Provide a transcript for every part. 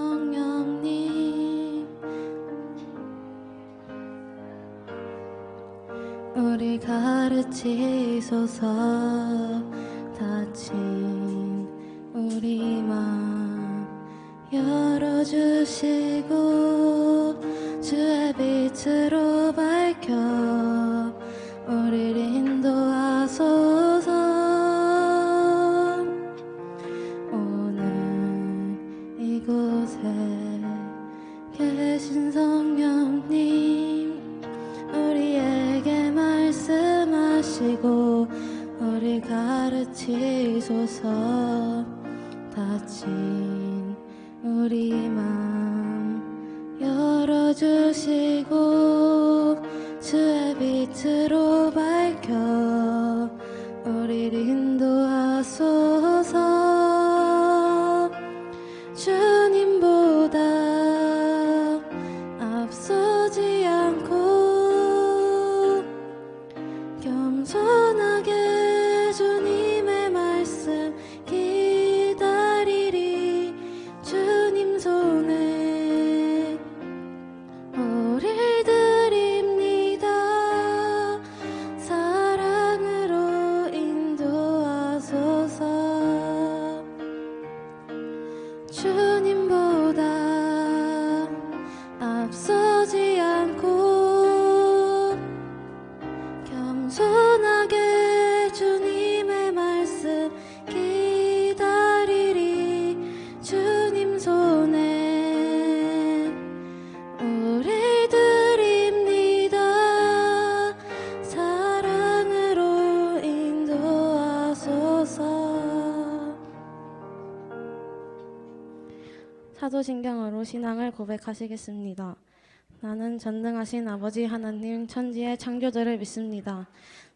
성령님 우리 가르치소서. 닫힌 우리 맘 열어주시고 주의 빛으로 밝혀 우리를 인도하소서. 오늘 이곳에 계신 성령님 우리에게 말씀하시고 우리 가르치소서. 닫힌 우리 맘 열어주시고 주의 빛으로 밝혀 우리를 인도하소서. 주님보다 앞서지 않고 겸손하게 주님의 말씀 기다리리. 주님 손에 우릴 드립니다. 사랑으로 인도하소서. 주님보다 앞서지 않고 겸손하게 주님의 말씀 기다리리. 주님 손에 우릴 드립니다. 사랑으로 인도하소서. 사도신경으로 신앙을 고백하시겠습니다. 나는 전능하신 아버지 하나님 천지의 창조주를 믿습니다.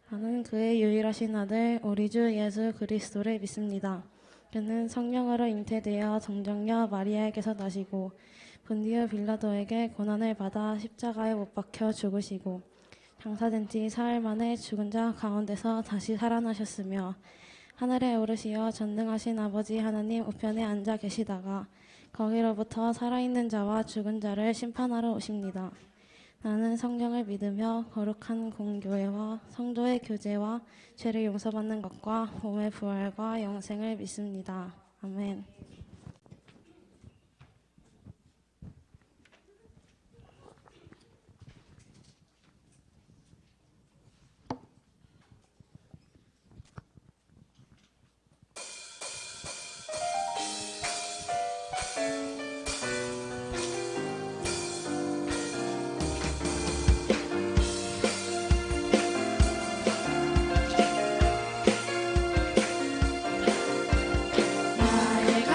나는 그의 유일하신 아들 우리 주 예수 그리스도를 믿습니다. 그는 성령으로 잉태되어 정정녀 마리아에게서 나시고 본디오 빌라도에게 고난을 받아 십자가에 못 박혀 죽으시고 장사된 지 사흘 만에 죽은 자 가운데서 다시 살아나셨으며 하늘에 오르시어 전능하신 아버지 하나님 우편에 앉아 계시다가 거기로부터 살아있는 자와 죽은 자를 심판하러 오십니다. 나는 성령을 믿으며 거룩한 공교회와 성도의 교제와 죄를 용서받는 것과 몸의 부활과 영생을 믿습니다. 아멘. 나의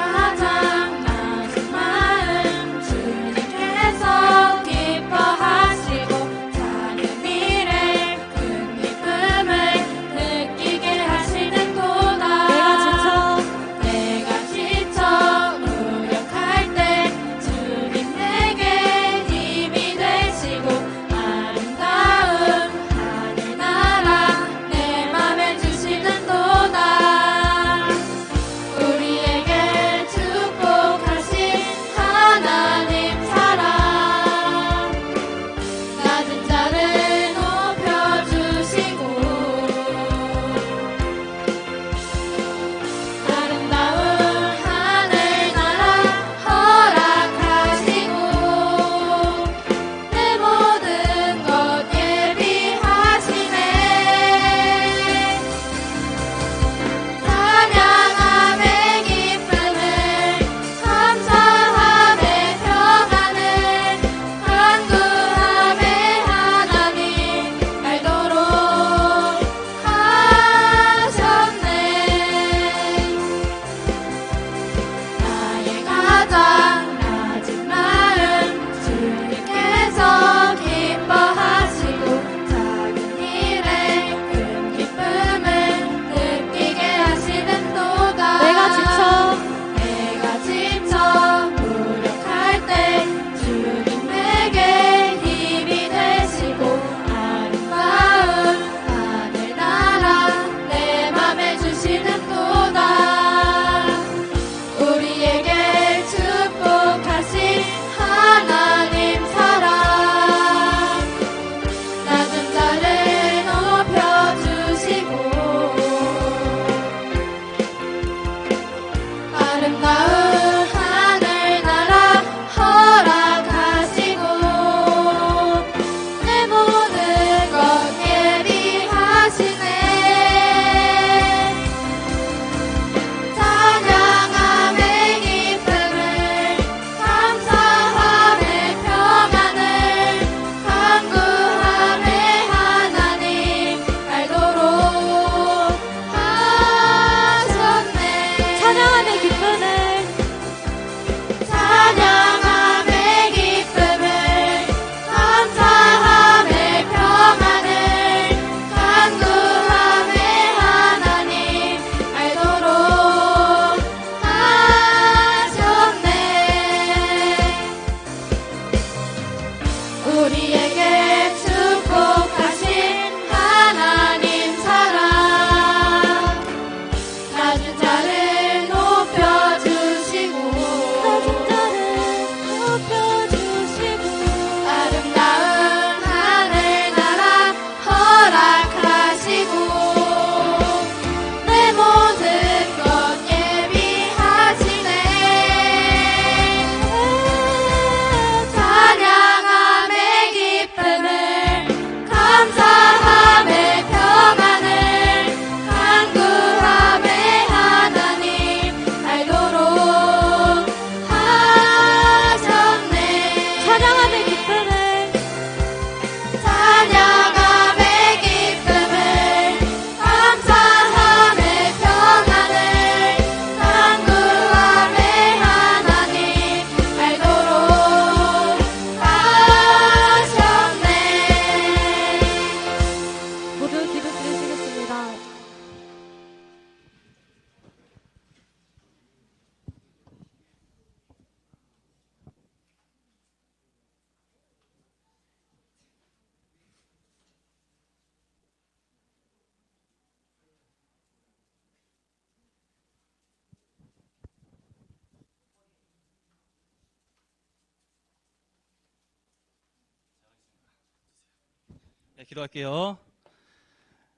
네, 기도할게요.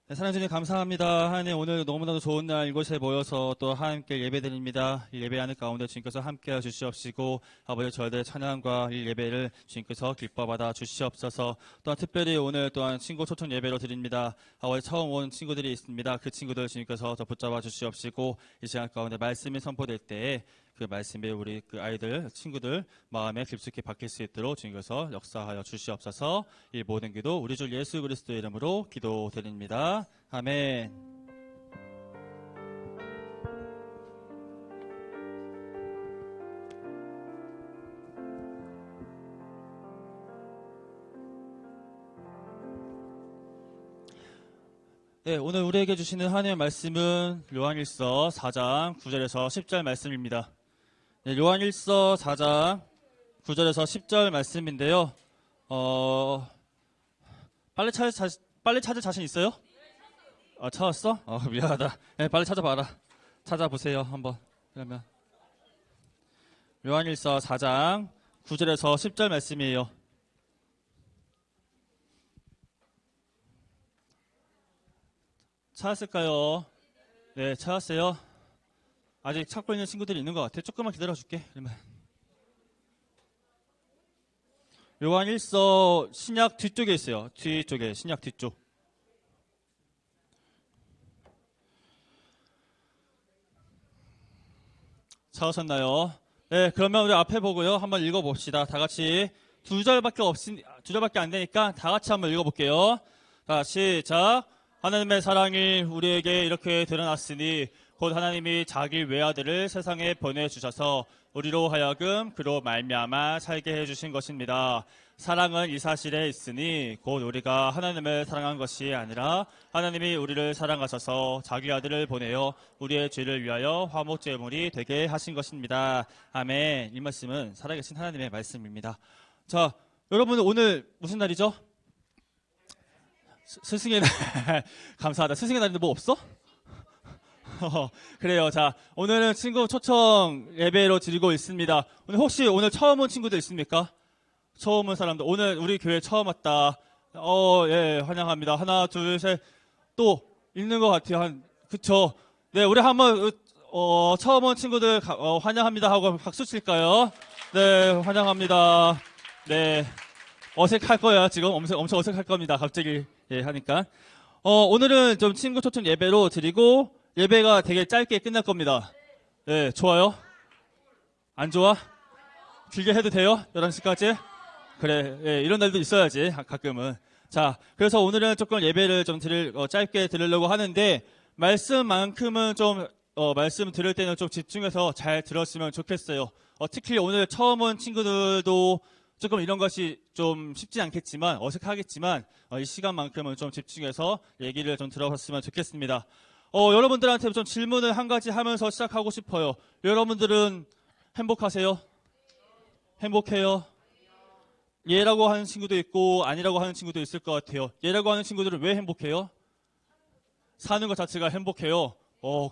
네, 사랑해 주님 감사합니다. 하나님 오늘 너무나도 좋은 날 이곳에 모여서 또 하나님께 예배드립니다. 이 예배하는 가운데 주님께서 함께해 주시옵시고 아버지 저희들의 찬양과 이 예배를 주님께서 기뻐받아 주시옵소서. 또한 특별히 오늘 또한 친구 초청 예배로 드립니다. 아버지 처음 온 친구들이 있습니다. 그 친구들 주님께서 더 붙잡아 주시옵시고 이 시간 가운데 말씀이 선포될 때에 그 말씀에 우리 그 아이들, 친구들 마음에 깊숙이 박힐 수 있도록 주님께서 역사하여 주시옵소서. 이 모든 기도 우리 주 예수 그리스도의 이름으로 기도드립니다. 아멘. 네, 오늘 우리에게 주시는 하나님의 말씀은 요한일서 4장 9절에서 10절 말씀입니다. 네, 요한일서 4장 9절에서 10절 말씀인데요. 빨리 찾을 자신 있어요? 찾았어? 미안하다. 네, 빨리 찾아봐라. 찾아보세요, 한번. 그러면 요한일서 4장 9절에서 10절 말씀이에요. 찾았을까요? 네, 찾았어요. 아직 찾고 있는 친구들이 있는 것 같아요. 조금만 기다려줄게. 그러면 요한 1서 신약 뒤쪽에 있어요. 뒤쪽에, 신약 뒤쪽. 찾으셨나요? 네, 그러면 우리 앞에 보고요. 한번 읽어봅시다. 다 같이 두 절밖에 안 되니까 다 같이 한번 읽어볼게요. 자, 시작. 하나님의 사랑이 우리에게 이렇게 드러났으니 곧 하나님이 자기 외아들을 세상에 보내주셔서 우리로 하여금 그로 말미암아 살게 해주신 것입니다. 사랑은 이 사실에 있으니 곧 우리가 하나님을 사랑한 것이 아니라 하나님이 우리를 사랑하셔서 자기 아들을 보내어 우리의 죄를 위하여 화목제물이 되게 하신 것입니다. 아멘. 이 말씀은 살아계신 하나님의 말씀입니다. 자, 여러분 오늘 무슨 날이죠? 스승의 날. 감사하다. 스승의 날인데 뭐 없어? 그래요. 자, 오늘은 친구 초청 예배로 드리고 있습니다. 혹시 오늘 처음 온 친구들 있습니까? 처음 온 사람들. 오늘 우리 교회 처음 왔다. 예, 환영합니다. 하나, 둘, 셋. 또 있는 것 같아요. 그쵸. 네, 우리 한번, 처음 온 친구들, 환영합니다 하고 박수 칠까요? 네, 환영합니다. 네. 어색할 거야. 지금 엄청 어색할 겁니다. 갑자기, 예, 하니까. 오늘은 좀 친구 초청 예배로 드리고, 예배가 되게 짧게 끝날 겁니다. 네, 좋아요? 안 좋아? 길게 해도 돼요? 11시까지? 그래, 예, 이런 날도 있어야지, 가끔은. 자, 그래서 오늘은 조금 예배를 좀 짧게 드리려고 하는데, 말씀만큼은 좀, 말씀 들을 때는 좀 집중해서 잘 들었으면 좋겠어요. 특히 오늘 처음 온 친구들도 조금 이런 것이 좀 쉽지 않겠지만, 어색하겠지만, 이 시간만큼은 좀 집중해서 얘기를 좀 들어봤으면 좋겠습니다. 여러분들한테 좀 질문을 한 가지 하면서 시작하고 싶어요. 여러분들은 행복하세요? 행복해요? 예라고 하는 친구도 있고 아니라고 하는 친구도 있을 것 같아요. 예라고 하는 친구들은 왜 행복해요? 사는 것 자체가 행복해요.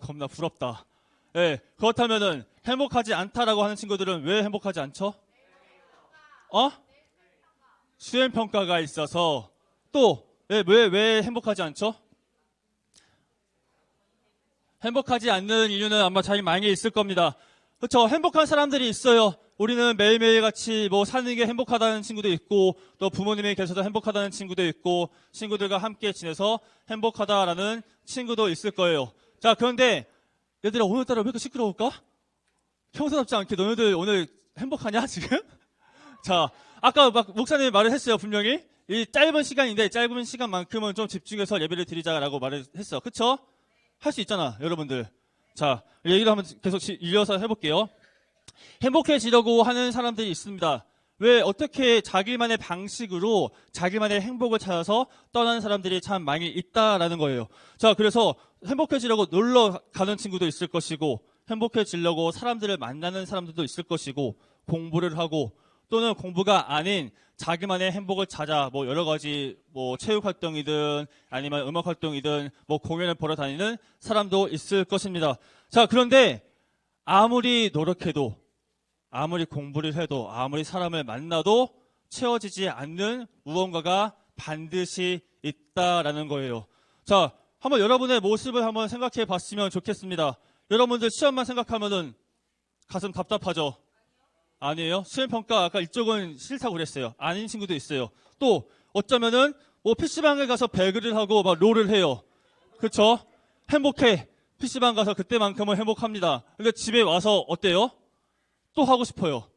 겁나 부럽다. 예, 그렇다면은 행복하지 않다라고 하는 친구들은 왜 행복하지 않죠? 수행평가가 있어서 또 왜 행복하지 않죠? 행복하지 않는 이유는 아마 자기 마음에 있을 겁니다. 그렇죠? 행복한 사람들이 있어요. 우리는 매일매일 같이 사는 게 행복하다는 친구도 있고 또 부모님이 계셔서 행복하다는 친구도 있고 친구들과 함께 지내서 행복하다라는 친구도 있을 거예요. 자, 그런데 얘들아 오늘따라 왜 이렇게 시끄러울까? 평소답지 않게 너희들 오늘 행복하냐 지금? 자, 아까 목사님이 말을 했어요. 분명히 이 짧은 시간인데 짧은 시간만큼은 좀 집중해서 예배를 드리자라고 말을 했어. 그쵸? 할 수 있잖아, 여러분들. 자, 얘기를 한번 계속 이어서 해볼게요. 행복해지려고 하는 사람들이 있습니다. 왜 어떻게 자기만의 방식으로 자기만의 행복을 찾아서 떠나는 사람들이 참 많이 있다라는 거예요. 자, 그래서 행복해지려고 놀러 가는 친구도 있을 것이고 행복해지려고 사람들을 만나는 사람들도 있을 것이고 공부를 하고 또는 공부가 아닌 자기만의 행복을 찾아 여러 가지 체육 활동이든 아니면 음악 활동이든 공연을 보러 다니는 사람도 있을 것입니다. 자, 그런데 아무리 노력해도 아무리 공부를 해도 아무리 사람을 만나도 채워지지 않는 무언가가 반드시 있다라는 거예요. 자, 한번 여러분의 모습을 한번 생각해 봤으면 좋겠습니다. 여러분들 시험만 생각하면은 가슴 답답하죠? 아니에요? 수행평가 아까 이쪽은 싫다고 그랬어요. 아닌 친구도 있어요. 또 어쩌면은 뭐 PC방에 가서 배그를 하고 막 롤을 해요. 그쵸? 행복해. PC방 가서 그때만큼은 행복합니다. 근데 집에 와서 어때요? 또 하고 싶어요.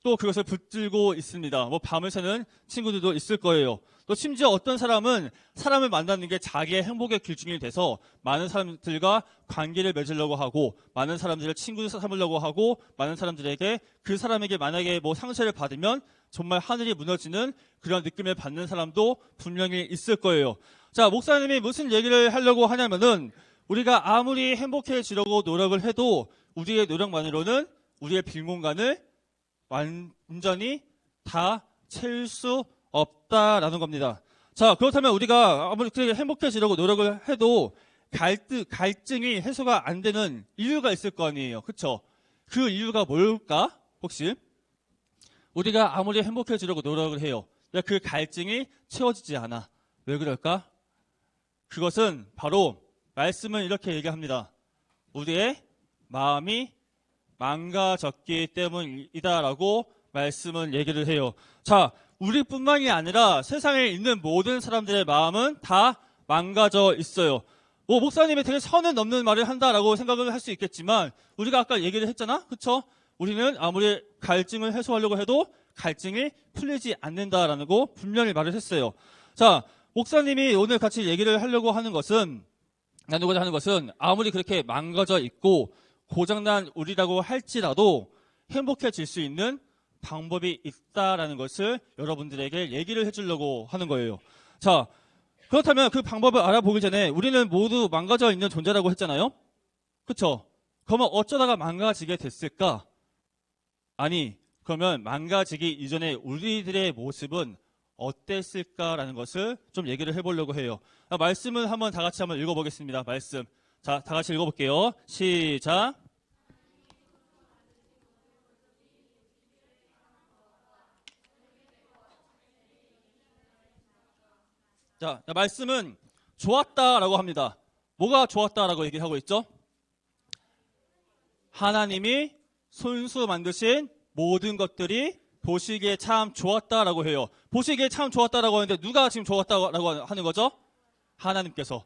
또 그것을 붙들고 있습니다. 뭐 밤을 새는 친구들도 있을 거예요. 또 심지어 어떤 사람은 사람을 만나는 게 자기의 행복의 길중이 돼서 많은 사람들과 관계를 맺으려고 하고 많은 사람들을 친구 삼으려고 하고 많은 사람들에게 그 사람에게 만약에 뭐 상처를 받으면 정말 하늘이 무너지는 그런 느낌을 받는 사람도 분명히 있을 거예요. 자, 목사님이 무슨 얘기를 하려고 하냐면은 우리가 아무리 행복해지려고 노력을 해도 우리의 노력만으로는 우리의 빈 공간을 완전히 다 채울 수 없다라는 겁니다. 자, 그렇다면 우리가 아무리 그렇게 행복해지려고 노력을 해도 갈증이 해소가 안 되는 이유가 있을 거 아니에요. 그렇죠? 그 이유가 뭘까? 혹시 우리가 아무리 행복해지려고 노력을 해요. 그 갈증이 채워지지 않아. 왜 그럴까? 그것은 바로 말씀은 이렇게 얘기합니다. 우리의 마음이 망가졌기 때문이다라고 말씀은 얘기를 해요. 자, 우리뿐만이 아니라 세상에 있는 모든 사람들의 마음은 다 망가져 있어요. 뭐 목사님이 되게 선을 넘는 말을 한다라고 생각을 할 수 있겠지만 우리가 아까 얘기를 했잖아, 그렇죠? 우리는 아무리 갈증을 해소하려고 해도 갈증이 풀리지 않는다라는 거 분명히 말을 했어요. 자, 목사님이 오늘 같이 얘기를 하려고 하는 것은 나누고자 하는 것은 아무리 그렇게 망가져 있고 고장난 우리라고 할지라도 행복해질 수 있는 방법이 있다라는 것을 여러분들에게 얘기를 해주려고 하는 거예요. 자, 그렇다면 그 방법을 알아보기 전에 우리는 모두 망가져 있는 존재라고 했잖아요. 그렇죠? 그러면 어쩌다가 망가지게 됐을까? 아니, 그러면 망가지기 이전에 우리들의 모습은 어땠을까라는 것을 좀 얘기를 해보려고 해요. 말씀을 한번 다 같이 한번 읽어보겠습니다. 말씀. 자, 다 같이 읽어볼게요. 시작. 자, 말씀은 좋았다라고 합니다. 뭐가 좋았다라고 얘기하고 있죠? 하나님이 손수 만드신 모든 것들이 보시기에 참 좋았다라고 해요. 보시기에 참 좋았다라고 하는데 누가 지금 좋았다라고 하는 거죠? 하나님께서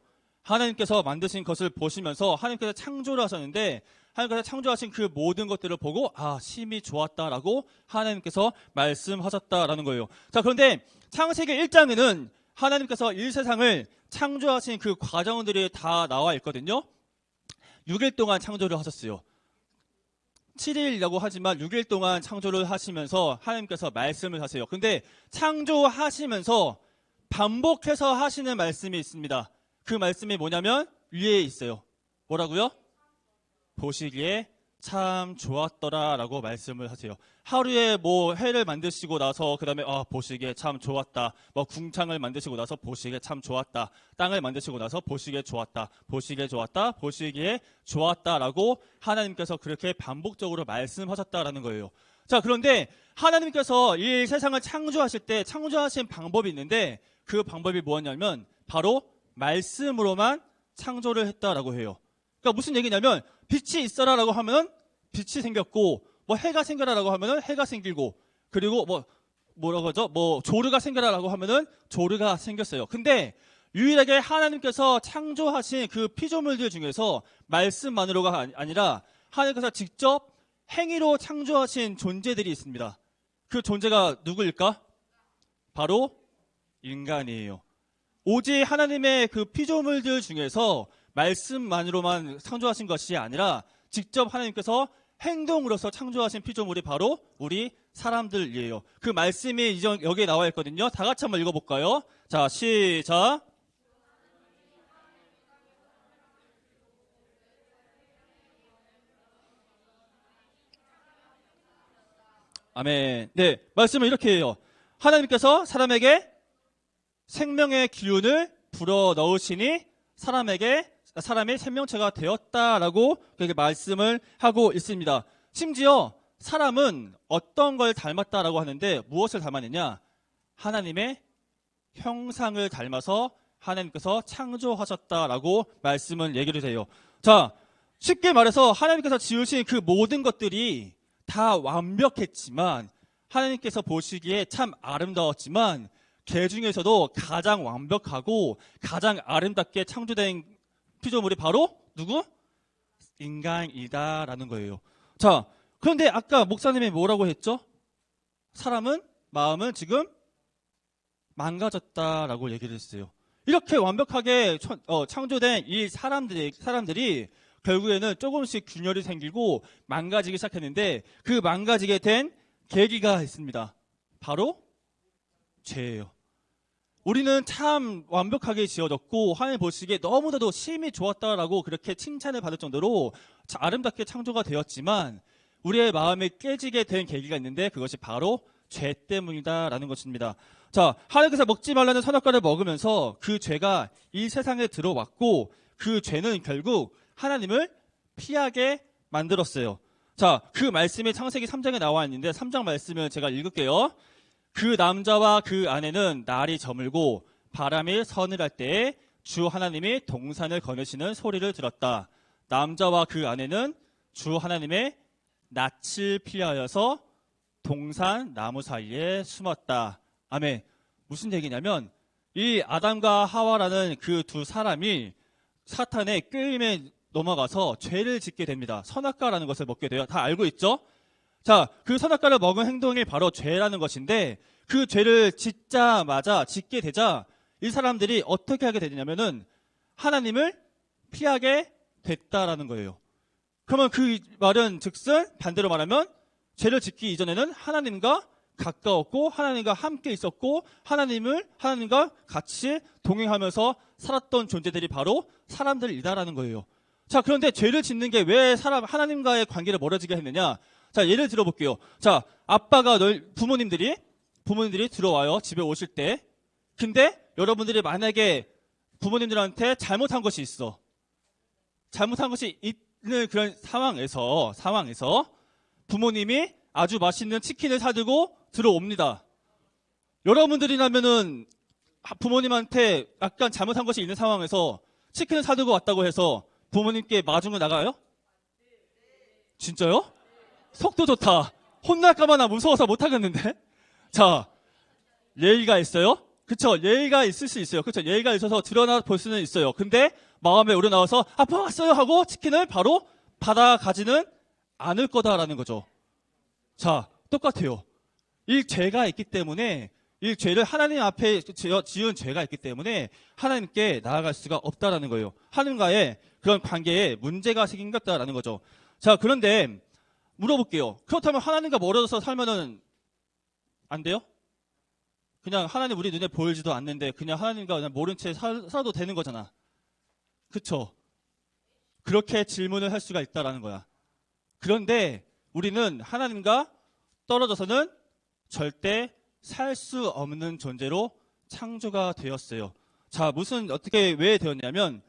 만드신 것을 보시면서 하나님께서 창조를 하셨는데 하나님께서 창조하신 그 모든 것들을 보고 심히 좋았다라고 하나님께서 말씀하셨다라는 거예요. 자, 그런데 창세기 1장에는 하나님께서 이 세상을 창조하신 그 과정들이 다 나와 있거든요. 6일 동안 창조를 하셨어요. 7일이라고 하지만 6일 동안 창조를 하시면서 하나님께서 말씀을 하세요. 근데 창조하시면서 반복해서 하시는 말씀이 있습니다. 그 말씀이 뭐냐면 위에 있어요. 뭐라고요? 보시기에 참 좋았더라라고 말씀을 하세요. 하루에 뭐 해를 만드시고 나서 그다음에 보시기에 참 좋았다. 뭐 궁창을 만드시고 나서 보시기에 참 좋았다. 땅을 만드시고 나서 보시기에 좋았다. 보시기에 좋았다. 보시기에 좋았다라고 하나님께서 그렇게 반복적으로 말씀하셨다라는 거예요. 자, 그런데 하나님께서 이 세상을 창조하실 때 창조하신 방법이 있는데 그 방법이 뭐였냐면 바로 말씀으로만 창조를 했다라고 해요. 그러니까 무슨 얘기냐면 빛이 있어라라고 하면 빛이 생겼고 뭐 해가 생겨라라고 하면은 해가 생기고 그리고 뭐라고 하죠? 뭐 조르가 생겨라라고 하면은 조르가 생겼어요. 근데 유일하게 하나님께서 창조하신 그 피조물들 중에서 말씀만으로가 아니라 하나님께서 직접 행위로 창조하신 존재들이 있습니다. 그 존재가 누구일까? 바로 인간이에요. 오직 하나님의 그 피조물들 중에서 말씀만으로만 창조하신 것이 아니라 직접 하나님께서 행동으로서 창조하신 피조물이 바로 우리 사람들이에요. 그 말씀이 여기에 나와 있거든요. 다 같이 한번 읽어볼까요? 자, 시작. 아멘. 네, 말씀은 이렇게 해요. 하나님께서 사람에게 생명의 기운을 불어 넣으시니 사람이 생명체가 되었다라고 그렇게 말씀을 하고 있습니다. 심지어 사람은 어떤 걸 닮았다라고 하는데 무엇을 닮았느냐? 하나님의 형상을 닮아서 하나님께서 창조하셨다라고 말씀은 얘기를 해요. 자, 쉽게 말해서 하나님께서 지으신 그 모든 것들이 다 완벽했지만 하나님께서 보시기에 참 아름다웠지만 그 중에서도 가장 완벽하고 가장 아름답게 창조된 피조물이 바로 누구? 인간이다라는 거예요. 자, 그런데 아까 목사님이 뭐라고 했죠? 사람은 마음은 지금 망가졌다라고 얘기를 했어요. 이렇게 완벽하게 창조된 이 사람들이 결국에는 조금씩 균열이 생기고 망가지기 시작했는데 그 망가지게 된 계기가 있습니다. 바로 죄예요. 우리는 참 완벽하게 지어졌고 하나님 보시기에 너무나도 심히 좋았다라고 그렇게 칭찬을 받을 정도로 아름답게 창조가 되었지만 우리의 마음이 깨지게 된 계기가 있는데 그것이 바로 죄 때문이다라는 것입니다. 자, 하나님께서 먹지 말라는 선악과를 먹으면서 그 죄가 이 세상에 들어왔고 그 죄는 결국 하나님을 피하게 만들었어요. 자, 그 말씀이 창세기 3장에 나와 있는데 3장 말씀을 제가 읽을게요. 그 남자와 그 아내는 날이 저물고 바람이 서늘할 때에 주 하나님이 동산을 거느시는 소리를 들었다. 남자와 그 아내는 주 하나님의 낯을 피하여서 동산 나무 사이에 숨었다. 아멘. 무슨 얘기냐면 이 아담과 하와라는 그 두 사람이 사탄의 꾀임에 넘어가서 죄를 짓게 됩니다. 선악과라는 것을 먹게 돼요. 다 알고 있죠? 자, 그 선악과를 먹은 행동이 바로 죄라는 것인데 그 죄를 짓게 되자 이 사람들이 어떻게 하게 되냐면은 하나님을 피하게 됐다라는 거예요. 그러면 그 말은 즉슨 반대로 말하면 죄를 짓기 이전에는 하나님과 가까웠고 하나님과 함께 있었고 하나님과 같이 동행하면서 살았던 존재들이 바로 사람들이다라는 거예요. 자, 그런데 죄를 짓는 게 왜 하나님과의 관계를 멀어지게 했느냐? 자, 예를 들어볼게요. 자, 아빠가 부모님들이 들어와요. 집에 오실 때. 근데 여러분들이 만약에 부모님들한테 잘못한 것이 있어. 잘못한 것이 있는 그런 상황에서 부모님이 아주 맛있는 치킨을 사들고 들어옵니다. 여러분들이라면은 부모님한테 약간 잘못한 것이 있는 상황에서 치킨을 사들고 왔다고 해서 부모님께 마중을 나가요? 진짜요? 속도 좋다. 혼날까봐 나 무서워서 못하겠는데? 자, 예의가 있어요? 그쵸? 예의가 있을 수 있어요. 그쵸? 예의가 있어서 드러나 볼 수는 있어요. 근데 마음에 우러나와서 아빠 왔어요 하고 치킨을 바로 받아가지는 않을 거다라는 거죠. 자, 똑같아요. 이 죄가 있기 때문에 이 죄를 하나님 앞에 지은 죄가 있기 때문에 하나님께 나아갈 수가 없다라는 거예요. 하나님과의 그런 관계에 문제가 생겼다라는 거죠. 자, 그런데 물어볼게요. 그렇다면 하나님과 멀어져서 살면은 안 돼요? 그냥 하나님 우리 눈에 보이지도 않는데 그냥 하나님과 그냥 모른 채 살아도 되는 거잖아. 그쵸? 그렇게 질문을 할 수가 있다라는 거야. 그런데 우리는 하나님과 떨어져서는 절대 살 수 없는 존재로 창조가 되었어요. 자, 왜 되었냐면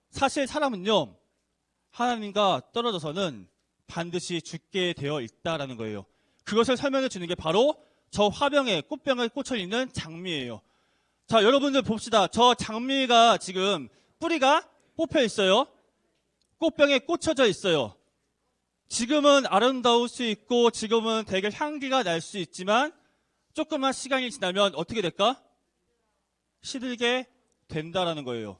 사실 사람은요, 하나님과 떨어져서는 반드시 죽게 되어 있다라는 거예요. 그것을 설명해 주는 게 바로 저 화병에 꽃병에 꽂혀 있는 장미예요. 자, 여러분들 봅시다. 저 장미가 지금 뿌리가 뽑혀 있어요. 꽃병에 꽂혀져 있어요. 지금은 아름다울 수 있고 지금은 되게 향기가 날 수 있지만 조금만 시간이 지나면 어떻게 될까? 시들게 된다라는 거예요.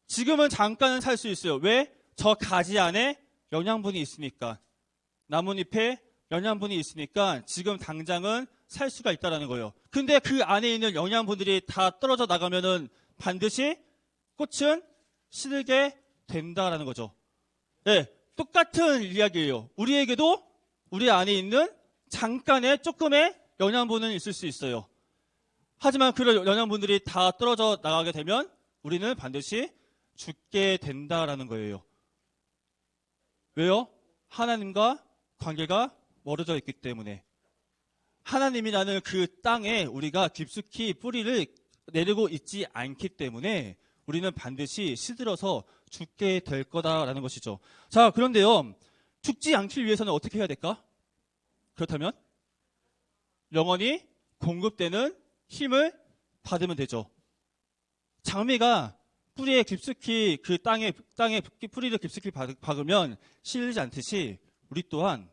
지금은 잠깐은 살 수 있어요. 왜? 저 가지 안에 영양분이 있으니까. 나뭇잎에 영양분이 있으니까 지금 당장은 살 수가 있다라는 거예요. 근데 그 안에 있는 영양분들이 다 떨어져 나가면은 반드시 꽃은 시들게 된다라는 거죠. 네, 똑같은 이야기예요. 우리에게도 우리 안에 있는 잠깐의 조금의 영양분은 있을 수 있어요. 하지만 그런 영양분들이 다 떨어져 나가게 되면 우리는 반드시 죽게 된다라는 거예요. 왜요? 하나님과 관계가 멀어져 있기 때문에. 하나님이라는 그 땅에 우리가 깊숙이 뿌리를 내리고 있지 않기 때문에 우리는 반드시 시들어서 죽게 될 거다라는 것이죠. 자, 그런데요, 죽지 않기 위해서는 어떻게 해야 될까? 그렇다면 영원히 공급되는 힘을 받으면 되죠. 장미가 뿌리에 깊숙이 그 땅에 뿌리를 깊숙이 박으면 실리지 않듯이 우리 또한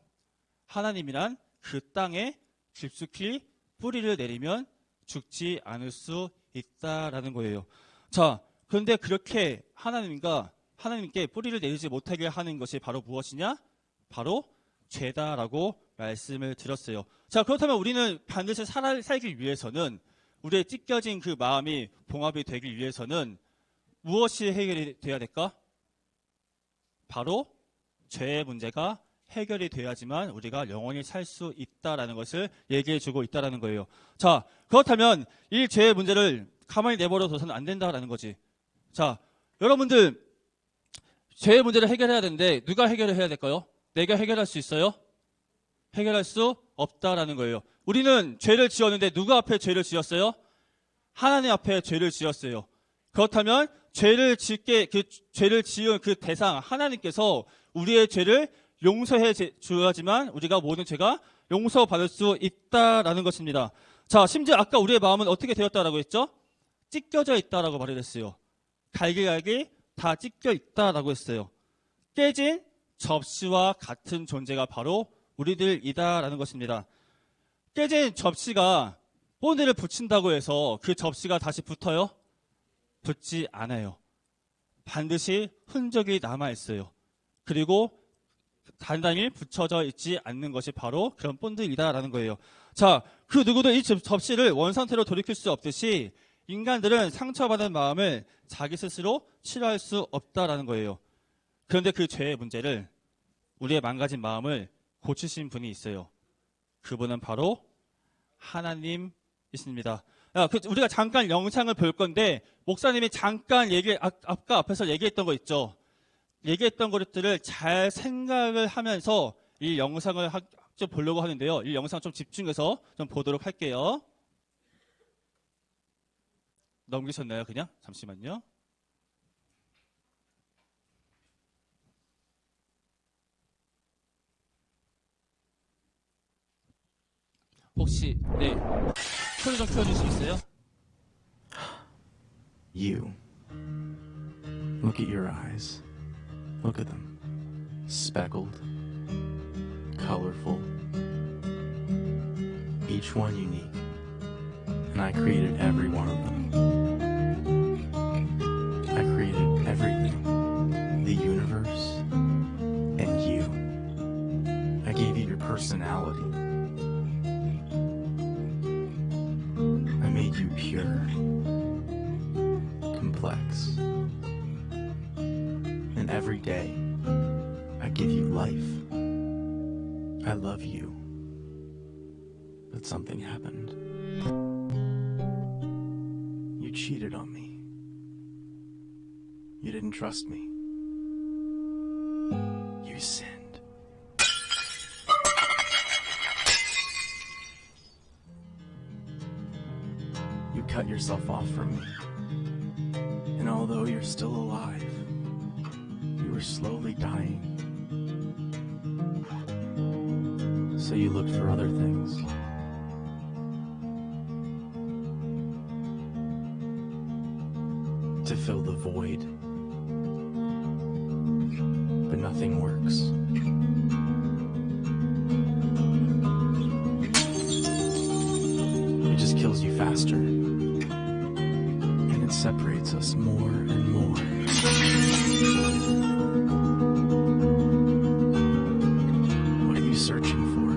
하나님이란 그 땅에 깊숙이 뿌리를 내리면 죽지 않을 수 있다라는 거예요. 자, 그런데 그렇게 하나님께 뿌리를 내리지 못하게 하는 것이 바로 무엇이냐? 바로 죄다라고 말씀을 드렸어요. 자, 그렇다면 우리는 반드시 살기 위해서는, 우리의 찢겨진 그 마음이 봉합이 되기 위해서는 무엇이 해결이 돼야 될까? 바로 죄의 문제가 해결이 돼야지만 우리가 영원히 살 수 있다라는 것을 얘기해 주고 있다라는 거예요. 자, 그렇다면 이 죄의 문제를 가만히 내버려 둬서는 안 된다라는 거지. 자, 여러분들 죄의 문제를 해결해야 되는데 누가 해결을 해야 될까요? 내가 해결할 수 있어요? 해결할 수 없다라는 거예요. 우리는 죄를 지었는데 누가 앞에 죄를 지었어요? 하나님 앞에 죄를 지었어요. 그렇다면 죄를 지은 그 대상 하나님께서 우리의 죄를 용서해 주어야지만 우리가 모든 죄가 용서받을 수 있다라는 것입니다. 자, 심지어 아까 우리의 마음은 어떻게 되었다라고 했죠? 찢겨져 있다라고 말을 했어요. 갈기갈기 다 찢겨 있다라고 했어요. 깨진 접시와 같은 존재가 바로 우리들이다라는 것입니다. 깨진 접시가 본드를 붙인다고 해서 그 접시가 다시 붙어요? 붙지 않아요. 반드시 흔적이 남아있어요. 그리고 단단히 붙여져 있지 않는 것이 바로 그런 본드이다라는 거예요. 자, 그 누구도 이 접시를 원상태로 돌이킬 수 없듯이 인간들은 상처받은 마음을 자기 스스로 치료할 수 없다라는 거예요. 그런데 그 죄의 문제를, 우리의 망가진 마음을 고치신 분이 있어요. 그분은 바로 하나님이십니다. 우리가 잠깐 영상을 볼 건데 목사님이 잠깐 아까 앞에서 얘기했던 거 있죠. 얘기했던 것들을 잘 생각을 하면서 이 영상을 좀 보려고 하는데요. 이 영상 좀 집중해서 좀 보도록 할게요. 넘기셨나요? 그냥? 잠시만요. 혹시 소리 좀 켜줄 수 있어요? You. Look at your eyes. Look at them. Speckled. Colorful. Each one unique. And I created every one of them. I created everything. The universe. And you. I gave you your personality. I made you pure, complex, and every day I give you life. I love you, but something happened. You cheated on me. You didn't trust me. You sinned. You cut yourself off from me. And although you're still alive, you were slowly dying. So you looked for other things. To fill the void. But nothing works. It just kills you faster. And it separates us more and more. What are you searching for?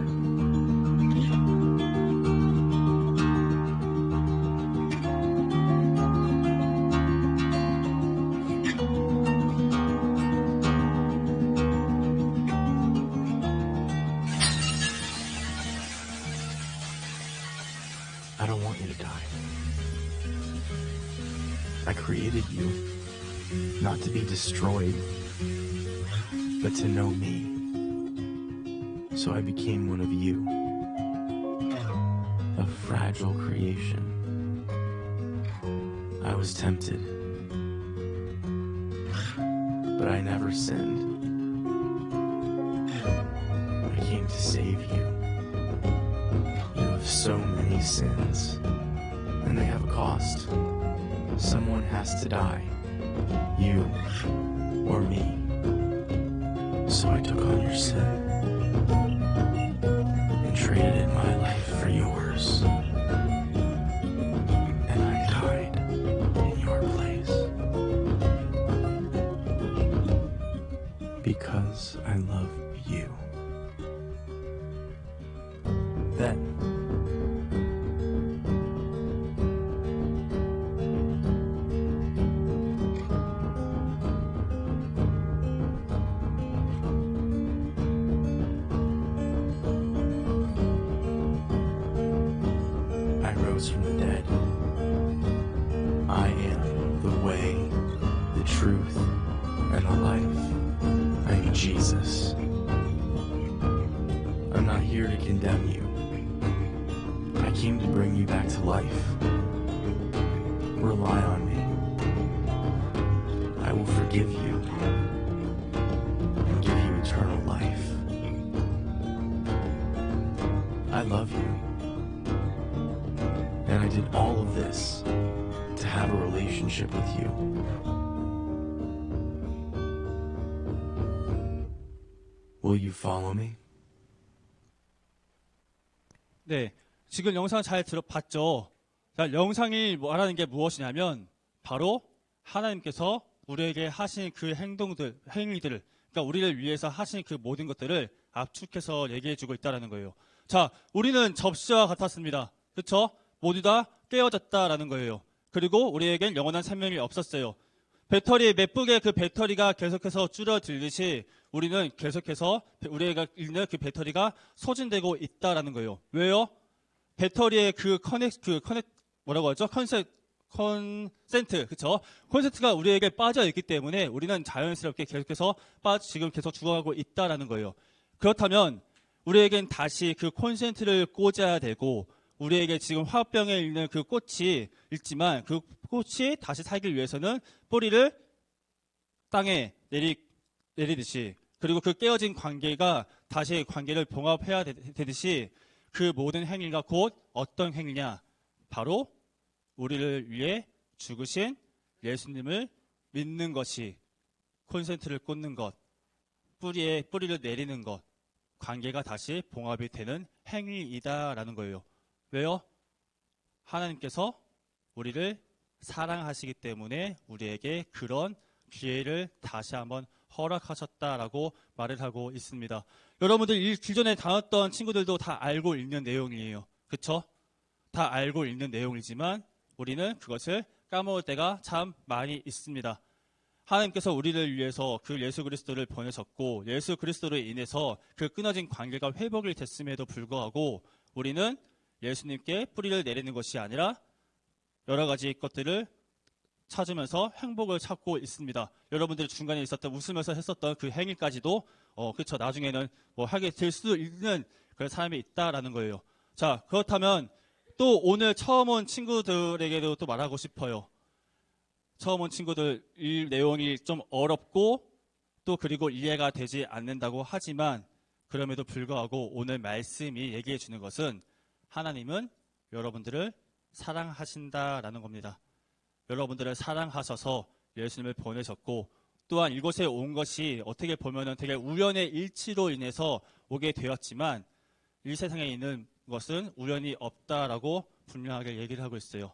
I don't want you to die. I created you not to be destroyed, but to know me. So I became one of you, a fragile creation. I was tempted, but I never sinned. I came to save you. You have so many sins, and they have a cost. Someone has to die. You or me. So I took on your sin and traded in my life for yours. And I died in your place. Because I love you. Then I rose from the dead. I am the way, the truth, and the life. I am Jesus. I'm not here to condemn you. I came to bring you back to life. Rely on me. I will forgive you and give you eternal life. I love you. And I did all of this to have a relationship with you. Will you follow me? 네, 지금 영상 잘 들어봤죠? 자, 영상이 말하는 게 무엇이냐면 바로 하나님께서 우리에게 하신 그 행동들, 행위들을, 그러니까 우리를 위해서 하신 그 모든 것들을 압축해서 얘기해주고 있다는 거예요. 자, 우리는 접시와 같았습니다. 그렇죠? 모두 다 깨어졌다라는 거예요. 그리고 우리에겐 영원한 생명이 없었어요. 배터리 맥북의 그 배터리가 계속해서 줄어들듯이 우리는 계속해서 우리가 있는 그 배터리가 소진되고 있다라는 거예요. 왜요? 배터리의 뭐라고 하죠? 컨센트, 그쵸? 콘센트가 우리에게 빠져 있기 때문에 우리는 자연스럽게 계속해서 지금 계속 죽어가고 있다라는 거예요. 그렇다면 우리에겐 다시 그 콘센트를 꽂아야 되고 우리에게 지금 화병에 있는 그 꽃이 있지만 그 꽃이 다시 살기 위해서는 뿌리를 땅에 내리듯이 그리고 그 깨어진 관계가 다시 관계를 봉합해야 되듯이 그 모든 행위가 곧 어떤 행위냐? 바로 우리를 위해 죽으신 예수님을 믿는 것이 콘센트를 꽂는 것, 뿌리를 내리는 것, 관계가 다시 봉합이 되는 행위이다라는 거예요. 왜요? 하나님께서 우리를 사랑하시기 때문에 우리에게 그런 기회를 다시 한번 허락하셨다라고 말을 하고 있습니다. 여러분들 기존에 다뤘던 친구들도 다 알고 있는 내용이에요. 그쵸? 다 알고 있는 내용이지만 우리는 그것을 까먹을 때가 참 많이 있습니다. 하나님께서 우리를 위해서 그 예수 그리스도를 보내셨고 예수 그리스도로 인해서 그 끊어진 관계가 회복이 됐음에도 불구하고 우리는 예수님께 뿌리를 내리는 것이 아니라 여러 가지 것들을 찾으면서 행복을 찾고 있습니다. 여러분들이 중간에 있었던 웃으면서 했었던 그 행위까지도 그렇죠. 나중에는 뭐 하게 될 수도 있는 그런 사람이 있다라는 거예요. 자, 그렇다면 또 오늘 처음 온 친구들에게도 또 말하고 싶어요. 처음 온 친구들 이 내용이 좀 어렵고 또 그리고 이해가 되지 않는다고 하지만 그럼에도 불구하고 오늘 말씀이 얘기해 주는 것은 하나님은 여러분들을 사랑하신다라는 겁니다. 여러분들을 사랑하셔서 예수님을 보내셨고 또한 이곳에 온 것이 어떻게 보면은 되게 우연의 일치로 인해서 오게 되었지만 이 세상에 있는 것은 우연이 없다라고 분명하게 얘기를 하고 있어요.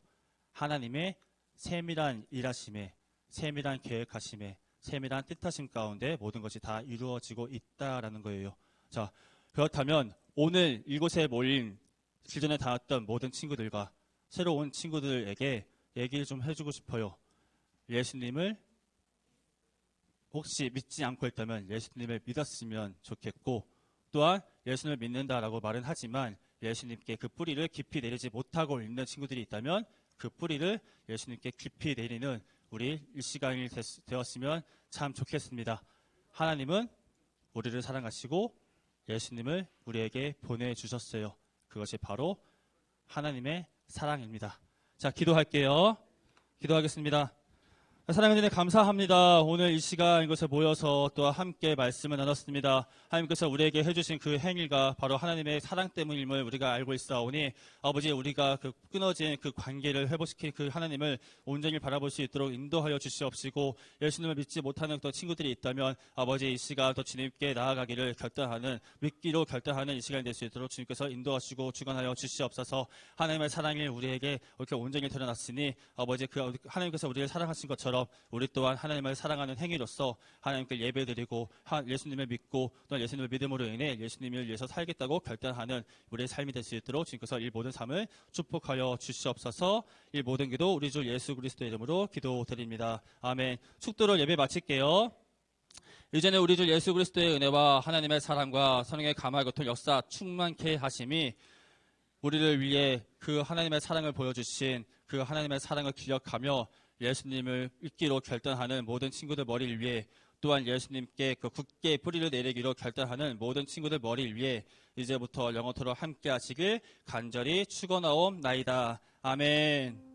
하나님의 세밀한 일하심에, 세밀한 계획하심에, 세밀한 뜻하심 가운데 모든 것이 다 이루어지고 있다라는 거예요. 자, 그렇다면 오늘 이곳에 모인 기존에 다녔던 모든 친구들과 새로 온 친구들에게 얘기를 좀 해주고 싶어요. 예수님을 혹시 믿지 않고 있다면 예수님을 믿었으면 좋겠고 또한 예수님을 믿는다라고 말은 하지만 예수님께 그 뿌리를 깊이 내리지 못하고 있는 친구들이 있다면 그 뿌리를 예수님께 깊이 내리는 우리 이 시간이 되었으면 참 좋겠습니다. 하나님은 우리를 사랑하시고 예수님을 우리에게 보내주셨어요. 그것이 바로 하나님의 사랑입니다. 자, 기도할게요. 기도하겠습니다. 사랑하는 주님 감사합니다. 오늘 이 시간 이곳에 모여서 또 함께 말씀을 나눴습니다. 하나님께서 우리에게 해주신 그 행위가 바로 하나님의 사랑 때문임을 우리가 알고 있사오니 아버지 우리가 그 끊어진 그 관계를 회복시킨 그 하나님을 온전히 바라볼 수 있도록 인도하여 주시옵시고 예수님을 믿지 못하는 또 친구들이 있다면 아버지 이 시간 더 주님께 나아가기를 결단하는 믿기로 결단하는 이 시간이 될 수 있도록 주님께서 인도하시고 주관하여 주시옵소서. 하나님의 사랑이 우리에게 이렇게 온전히 드러났으니 아버지 그 하나님께서 우리를 사랑하신 것처럼 우리 또한 하나님을 사랑하는 행위로서 하나님께 예배드리고 예수님을 믿고 또 예수님을 믿음으로 인해 예수님을 위해서 살겠다고 결단하는 우리의 삶이 될 수 있도록 주님께서 이 모든 삶을 축복하여 주시옵소서. 이 모든 기도 우리 주 예수 그리스도의 이름으로 기도드립니다. 아멘. 축도를 예배 마칠게요. 이제는 우리 주 예수 그리스도의 은혜와 하나님의 사랑과 성령의 감화 같은 역사 충만케 하심이 우리를 위해 그 하나님의 사랑을 보여주신 그 하나님의 사랑을 기억하며 예수님을 믿기로 결단하는 모든 친구들 머리를 위해 또한 예수님께 그 굳게 뿌리를 내리기로 결단하는 모든 친구들 머리를 위해 이제부터 영원토록 함께 하시길 간절히 축원하옵나이다. 아멘.